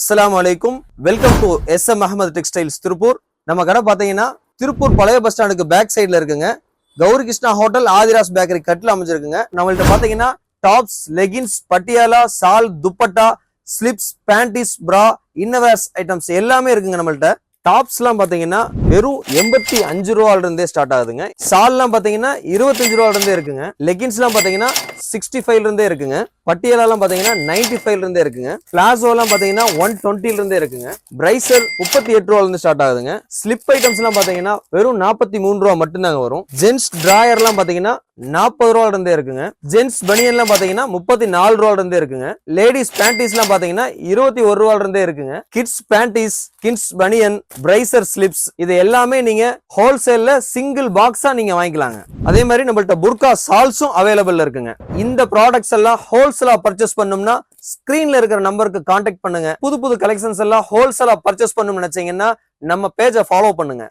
அஸ்ஸலாமு அலைக்கும். Welcome to SM Ahmed textiles Tiruppur. நம்ம கடை பார்த்தீங்கன்னா திருப்பூர் பழைய பஸ் ஸ்டாண்டுக்கு பேக் சைடில் இருக்குங்க. கௌரி கிருஷ்ணா ஹோட்டல் ஆதிராஸ் பேக்கரி கட்டில் அமைஞ்சிருக்குங்க. நம்மள்ட்ட பார்த்தீங்கன்னா டாப்ஸ், லெகின்ஸ், பட்டியாலா, சால், துப்பட்டா, ஸ்லிப்ஸ், பேண்டிஸ், பிரா, இன்னவேர்ஸ் ஐட்டம்ஸ் எல்லாமே இருக்குங்க. நம்மள்ட்ட டாப்ஸ்லாம் பார்த்தீங்கன்னா வெறும் 85 ரூபாயில இருந்தே ஸ்டார்ட் ஆகுதுங்க. சால்லாம் பார்த்தீங்கன்னா 25 ரூபாயில இருந்தே இருக்குங்க. லெகின்ஸ்லாம் பார்த்தீங்கன்னா 65 இருந்தே இருக்குங்க. பட்டியலாம் பாத்தீங்கன்னா 95 இருந்தே இருக்குங்க. பிளாசோலாம் பாத்தீங்கன்னா 120 இருந்தே இருக்குங்க. பிரைசர் 38 ரூபாயில இருந்து ஸ்டார்ட் ஆகுதுங்க. ஸ்லிப் ஐட்டம்ஸ் எல்லாம் பாத்தீங்கன்னா வெறும் 43 ரூபா மட்டும் தாங்க வரும். ஜென்ஸ் டிராயர் எல்லாம் பாத்தீங்கன்னா 40 ரூபாயில இருந்தே இருக்குங்க. ஜென்ஸ் பனியன் எல்லாம் பாத்தீங்கன்னா 34 ரூபாயில இருந்தே இருக்குங்க. லேடிஸ் பேண்டிஸ் எல்லாம் பாத்தீங்கன்னா 21 ரூபாயில இருந்தே இருக்குங்க. கிட்ஸ் பேண்டிஸ், கிட்ஸ் பனியன், பிரைசர் ஸ்லிப்ஸ் இது எல்லாமே நீங்க ஹோல்சேல்ல சிங்கிள் பாக்ஸா நீங்க வாங்கிக்கலாங்க. அதே மாதிரி நம்மள்ட்ட புர்கா சால்ஸும் அவைலபிள் இருக்குங்க. இந்த ப்ராடக்ட்ஸ் எல்லாம் ஹோல்சேலா பர்ச்சேஸ் பண்ணோம்னா ஸ்கிரீன்ல இருக்கிற நம்பருக்கு கான்டாக்ட் பண்ணுங்க. புது புது கலெக்ஷன்ஸ் எல்லாம் ஹோல்சேலா பர்ச்சேஸ் பண்ணணும்னு நினைச்சீங்கன்னா நம்ம பேஜை ஃபாலோ பண்ணுங்க.